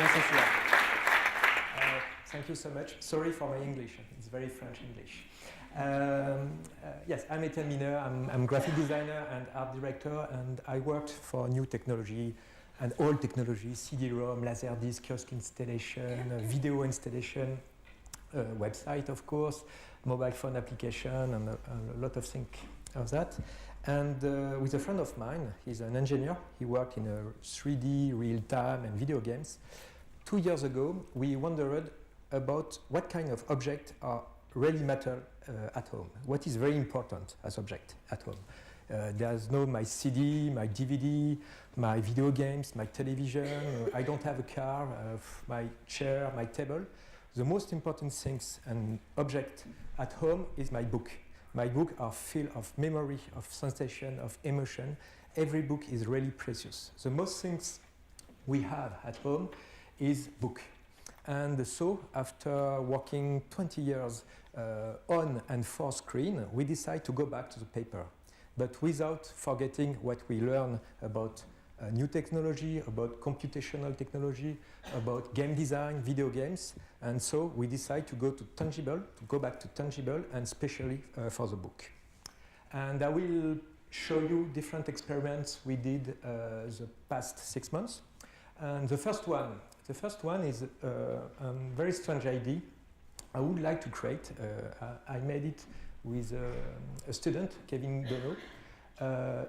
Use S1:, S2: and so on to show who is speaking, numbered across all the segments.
S1: Necessary. Thank you so much. Sorry for my English. It's very French English. Yes, I'm Etienne Mineur. I'm graphic designer and art director, and I worked for new technology and old technology, CD-ROM, Laserdisc, kiosk installation, video installation, website, of course, mobile phone application, and a lot of things of that. And with a friend of mine, he's an engineer. He worked in 3D, real-time, and video games. 2 years ago, we wondered about what kind of objects are really matter at home. What is very important as object at home? There's no my CD, my DVD, my video games, my television. I don't have a car, my chair, my table. The most important things and object at home is my book. My books are filled of memory, of sensation, of emotion. Every book is really precious. The most things we have at home is book. And so, after working 20 years on and for screen, we decide to go back to the paper, but without forgetting what we learn about new technology, about computational technology, about game design, video games. And so we decide to go back to tangible, and especially for the book. And I will show you different experiments we did the past 6 months. And the first one is a very strange idea I would like to create. I made it with a student, Kevin Dono.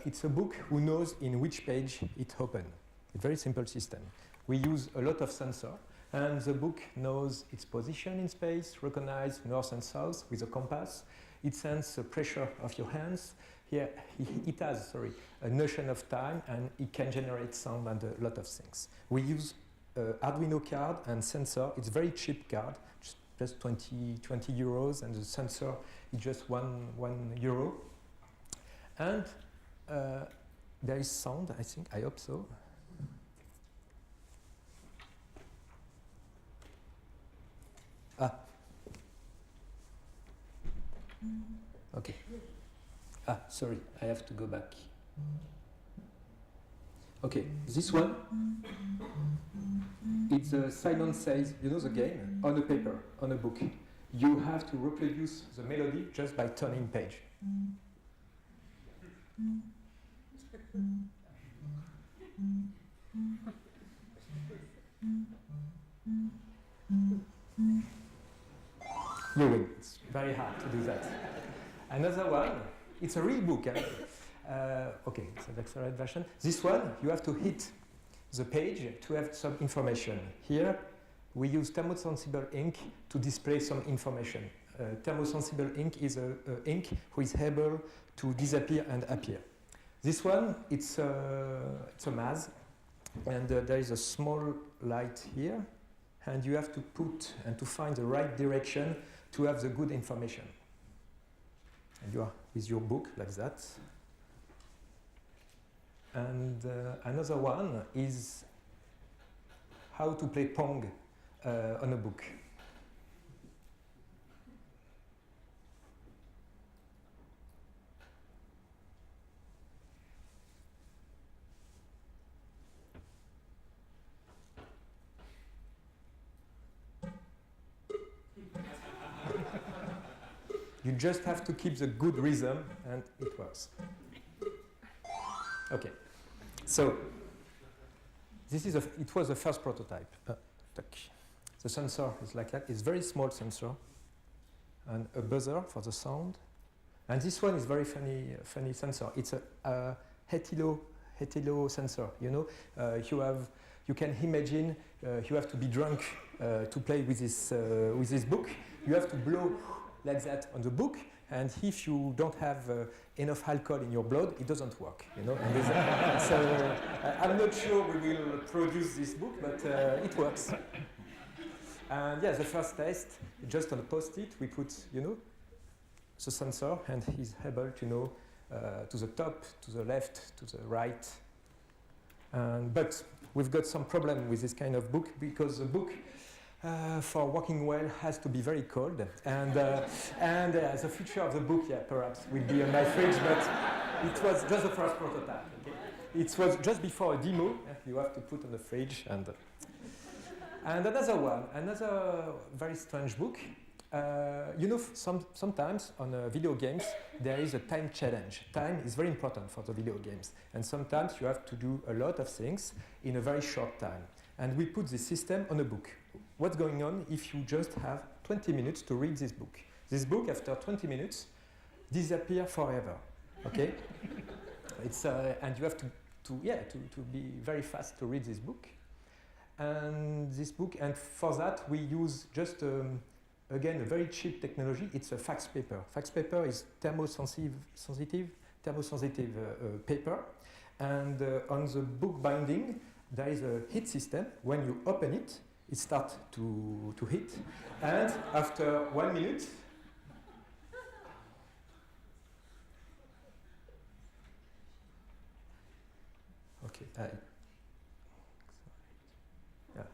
S1: It's a book who knows in which page it opened. A very simple system. We use a lot of sensors, and the book knows its position in space, recognizes north and south with a compass. It senses the pressure of your hands. Here, it has a notion of time, and it can generate sound and a lot of things. We use Arduino card and sensor. It's very cheap card, just 20 euros, and the sensor is just one euro. And there is sound, I think, I hope so. Okay. Sorry, I have to go back. Okay, this one, it's Simon Says, you know the game, on a paper, on a book. You have to reproduce the melody just by turning page. You win. It's very hard to do that. Another one, it's a real book. Okay, it's an accelerated version. This one, you have to hit the page to have some information. Here, we use thermosensible ink to display some information. Thermosensible ink is an ink who is able to disappear and appear. This one, it's a maze, and there is a small light here, and you have to put and to find the right direction to have the good information. And you are with your book like that. And another one is how to play Pong on a book. You just have to keep the good rhythm, and it works. Okay, so it was the first prototype. The sensor is like that. It's very small sensor, and a buzzer for the sound. And this one is very funny sensor. It's a hetero sensor. You know, you can imagine you have to be drunk to play with this book. You have to blow like that on the book, and if you don't have enough alcohol in your blood, it doesn't work, you know. And so I'm not sure we will produce this book, but it works. And yeah, the first test, just on a post-it, we put, you know, the sensor, and he's able to know to the top, to the left, to the right. But we've got some problem with this kind of book, because the book for working well has to be very cold, and the future of the book, perhaps will be on my fridge, but it was just the first prototype. Okay? It was just before a demo. You have to put on the fridge, and And another one, another very strange book. You know, sometimes on video games, there is a time challenge. Time is very important for the video games. And sometimes you have to do a lot of things in a very short time. And we put this system on a book. What's going on if you just have 20 minutes to read this book? This book, after 20 minutes, disappears forever. Okay? And you have to be very fast to read this book. And for that, we use just again, a very cheap technology. It's a fax paper. Fax paper is thermosensitive paper. And on the book binding, there is a heat system. When you open it, it starts to heat. And after 1 minute, okay,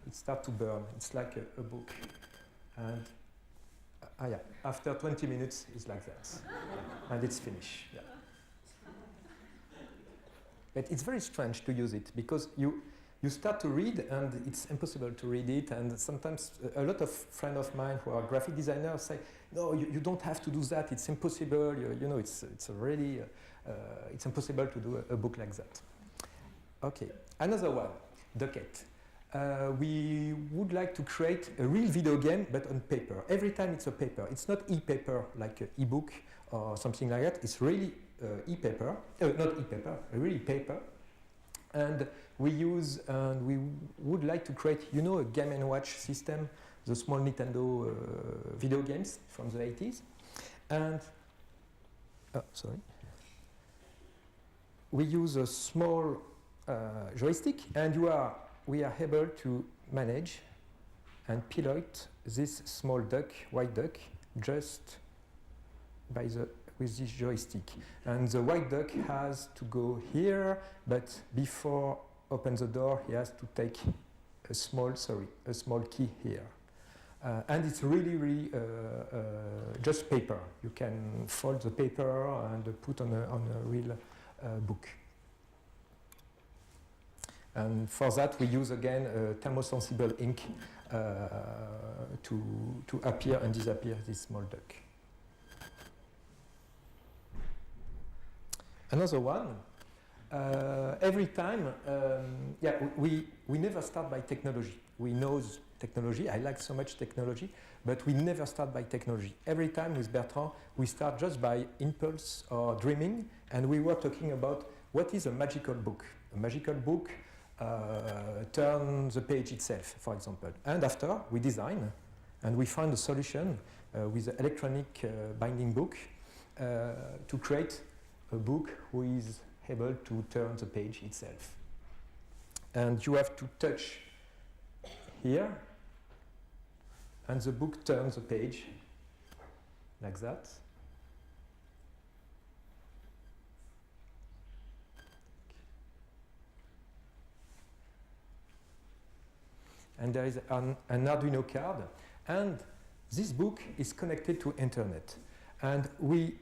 S1: it starts to burn. It's like a book. And after 20 minutes, it's like that. And it's finished. Yeah. But it's very strange to use it because you start to read and it's impossible to read it. And sometimes a lot of friends of mine who are graphic designers say, no, you don't have to do that. It's impossible. You know, it's really, it's impossible to do a book like that. Okay, another one, Ducket. We would like to create a real video game, but on paper. Every time it's a paper. It's not e-paper like an e-book or something like that. It's really e-paper, not e-paper, really paper. And we would like to create, you know, a Game & Watch system, the small Nintendo video games from the 80s. And, we use a small joystick, and we are able to manage and pilot this small duck, white duck, just with this joystick. And the white duck has to go here, but before open the door, he has to take a small key here. And it's really just paper. You can fold the paper and put on a real book. And for that, we use again thermosensible ink to appear and disappear this small duck. Another one. Every time, we never start by technology. We know technology. I like so much technology, but we never start by technology. Every time with Bertrand, we start just by impulse or dreaming, and we were talking about what is a magical book. A magical book turn the page itself, for example. And after, we design, and we find a solution with the electronic binding book to create a book who is able to turn the page itself. And you have to touch here, and the book turns the page like that. And there is an Arduino card, and this book is connected to internet. And we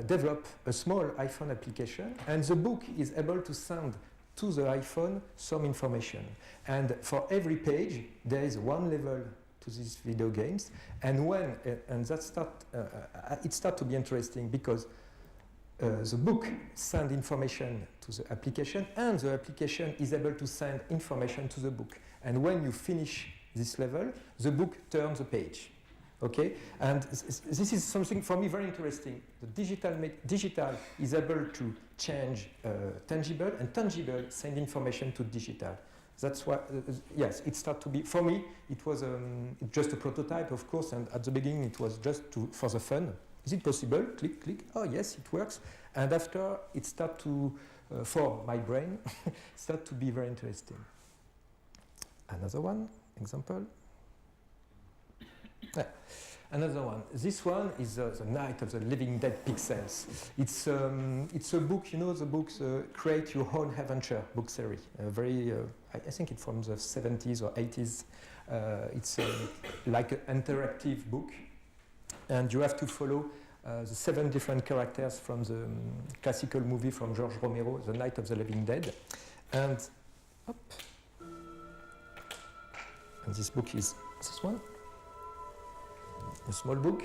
S1: develop a small iPhone application, and the book is able to send to the iPhone some information. And for every page, there is one level to these video games. And when it starts to be interesting because the book sends information to the application, and the application is able to send information to the book. And when you finish this level, the book turns the page. Okay, and this is something for me very interesting. The digital is able to change tangible, and tangible send information to digital. That's why, yes, it started to be, for me, it was just a prototype, of course, and at the beginning it was just for the fun. Is it possible? Click, click. Oh, yes, it works. And after, it started to, for my brain, start to be very interesting. Another one, example. Another one. This one is the Night of the Living Dead Pixels. It's a book, you know, the books Create Your Own Adventure book series. I think it's from the 70s or 80s. It's like an interactive book. And you have to follow the 7 different characters from the classical movie from George Romero, The Night of the Living Dead. And, And this book is this one, a small book.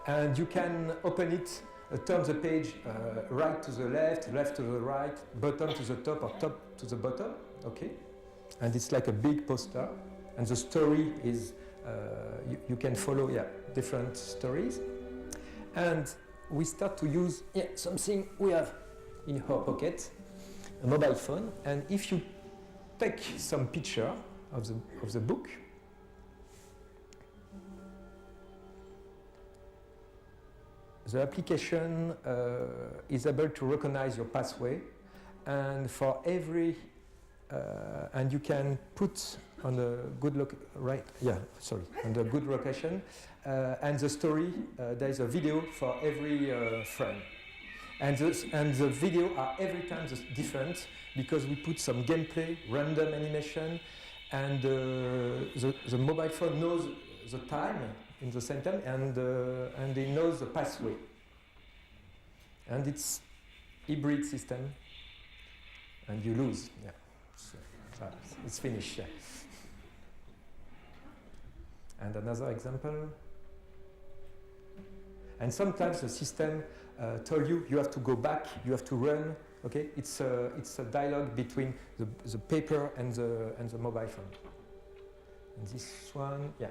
S1: And you can open it, turn the page right to the left, left to the right, bottom to the top, or top to the bottom, okay? And it's like a big poster. And the story is, you can follow, different stories. And we start to use something we have in our pocket, a mobile phone. And if you take some picture of the book, the application is able to recognize your pathway, and for every and you can put on a good on the good location, and the story. There is a video for every frame, and the video are every time different because we put some gameplay, random animation, and the mobile phone knows the time in the same time, and it knows the pathway, and it's hybrid system, and you lose. Yeah. So it's finished. Yeah. And another example. And sometimes the system tells you have to go back, you have to run. Okay, it's a dialogue between the paper and the mobile phone. And this one, yeah.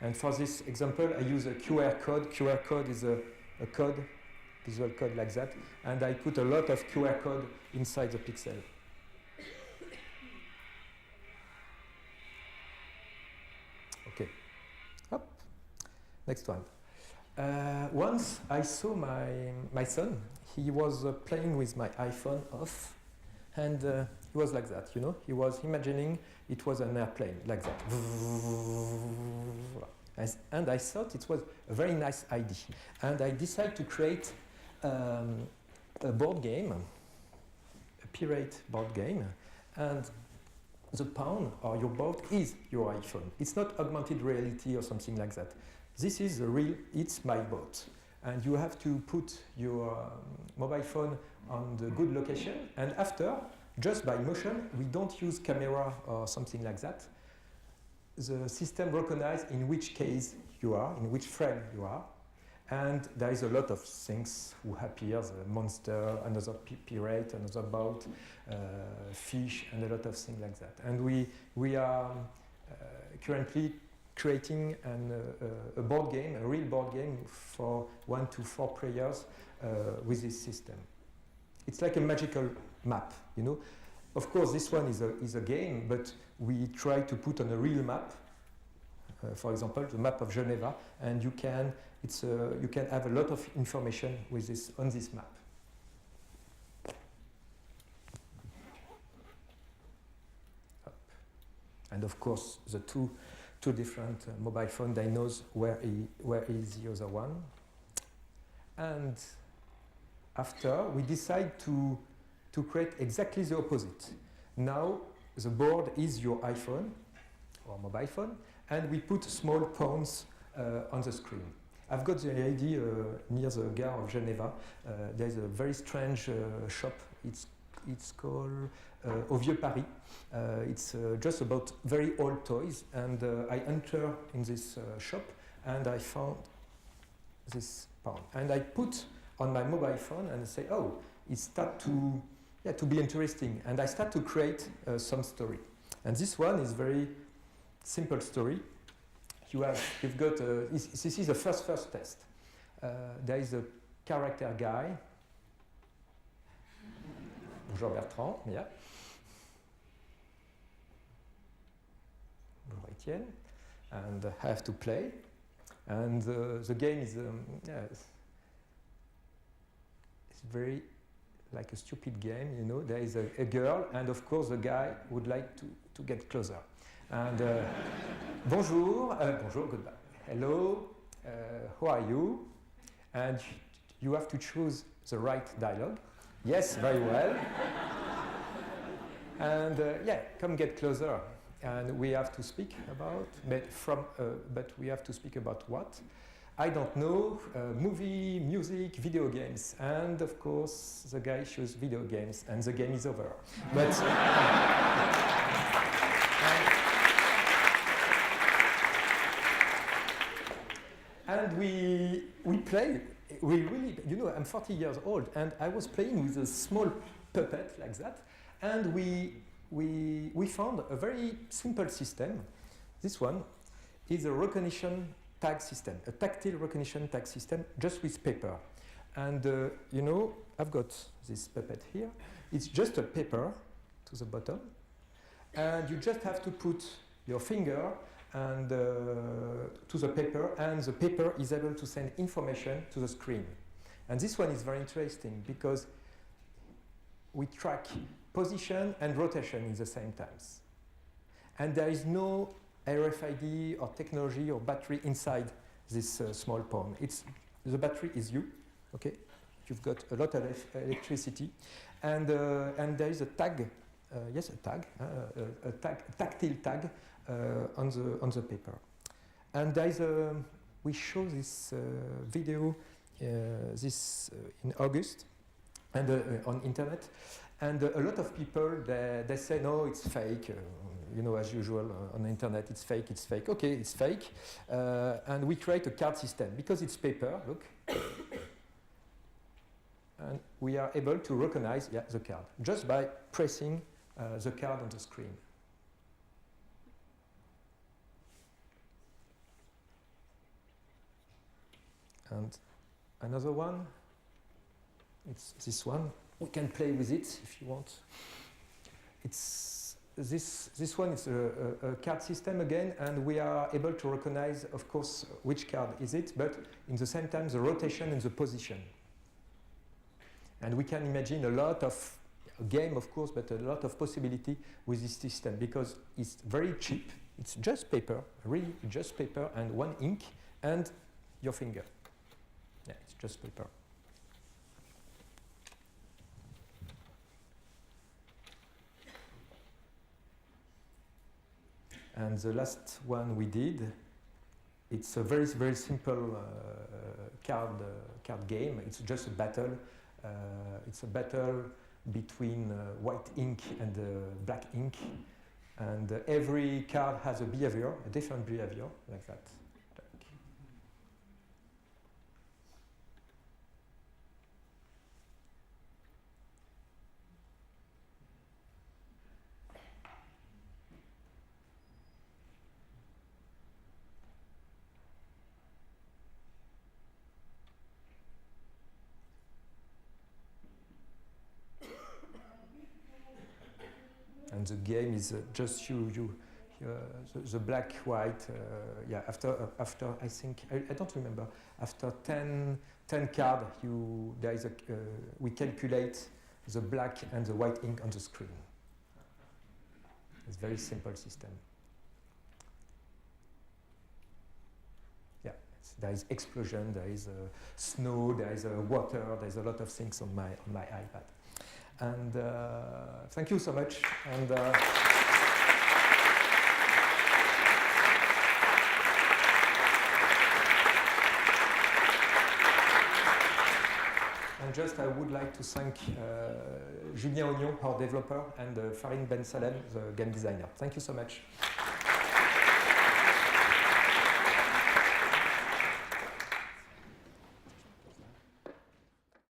S1: And for this example, I use a QR code. QR code is a code, visual code like that. And I put a lot of QR code inside the pixel. Okay. Up. Next one. Once I saw my son. He was playing with my iPhone off. And he was like that, you know. He was imagining it was an airplane, like that. And I thought it was a very nice idea. And I decided to create a board game, a pirate board game. And the pawn or your board is your iPhone. It's not augmented reality or something like that. This is the real, it's my boat. And you have to put your mobile phone on the good location. And after, just by motion, we don't use camera or something like that. The system recognizes in which case you are, in which frame you are. And there is a lot of things who appear, the monster, another pirate, another boat, fish, and a lot of things like that. And we are currently creating a board game, a real board game for 1 to 4 players with this system. It's like a magical map, you know. Of course, this one is a game, but we try to put on a real map. For example, the map of Geneva, and you can have a lot of information with this on this map. Up. And of course, the two different mobile phones, they knows where is the other one. And after, we decide to create exactly the opposite. Now, the board is your iPhone or mobile phone, and we put small pawns on the screen. I've got the idea near the Gare of Geneva. There's a very strange shop. It's called Au Vieux Paris. It's just about very old toys. And I enter in this shop, and I found this pawn. And I put on my mobile phone and say, oh, it starts to be interesting. And I start to create some story. And this one is very simple story. You've got this is the first test. There is a character guy. Bonjour Bertrand, yeah. Bonjour Etienne. And I have to play. And the game is it's very like a stupid game, you know. There is a girl, and of course the guy would like to get closer. And bonjour, bonjour, goodbye. Hello, who are you? And you have to choose the right dialogue. Yes, very well. And come get closer. And we have to speak about, but we have to speak about what? I don't know, movie, music, video games. And of course, the guy chose video games, and the game is over. But and we play. We really, you know, I'm 40 years old, and I was playing with a small puppet like that, and we found a very simple system. This one is a recognition tag system, a tactile recognition tag system, just with paper. And you know, I've got this puppet here. It's just a paper to the bottom, and you just have to put your finger and to the paper, and the paper is able to send information to the screen. And this one is very interesting because we track position and rotation in the same times. And there is no RFID or technology or battery inside this small pawn. The battery is you, okay? You've got a lot of electricity. And there is a tag, a tactile tag on the paper. And there is we show this video in August and on internet. And a lot of people, they say, no, it's fake. You know, as usual on the internet, it's fake, it's fake. Okay, it's fake. And we create a card system because it's paper, look. And we are able to recognize the card just by pressing the card on the screen. And another one, it's this one. We can play with it if you want. It's this one is a card system again, and we are able to recognize, of course, which card is it, but in the same time the rotation and the position. And we can imagine a lot of game, of course, but a lot of possibility with this system because it's very cheap. It's just paper, really just paper, and one ink and your finger. Yeah, it's just paper. And the last one we did, it's a very, very simple card game. It's just a battle. It's a battle between white ink and black ink. And every card has a behavior, a different behavior, like that. And the game is just the black, white, after I think, I don't remember, after 10 cards, we calculate the black and the white ink on the screen. It's a very simple system. Yeah, there is explosion, there is snow, there is water, there is a lot of things on my iPad. And thank you so much. And I would like to thank Julien Ognon, our developer, and Farid Ben Salem, the game designer. Thank you so much.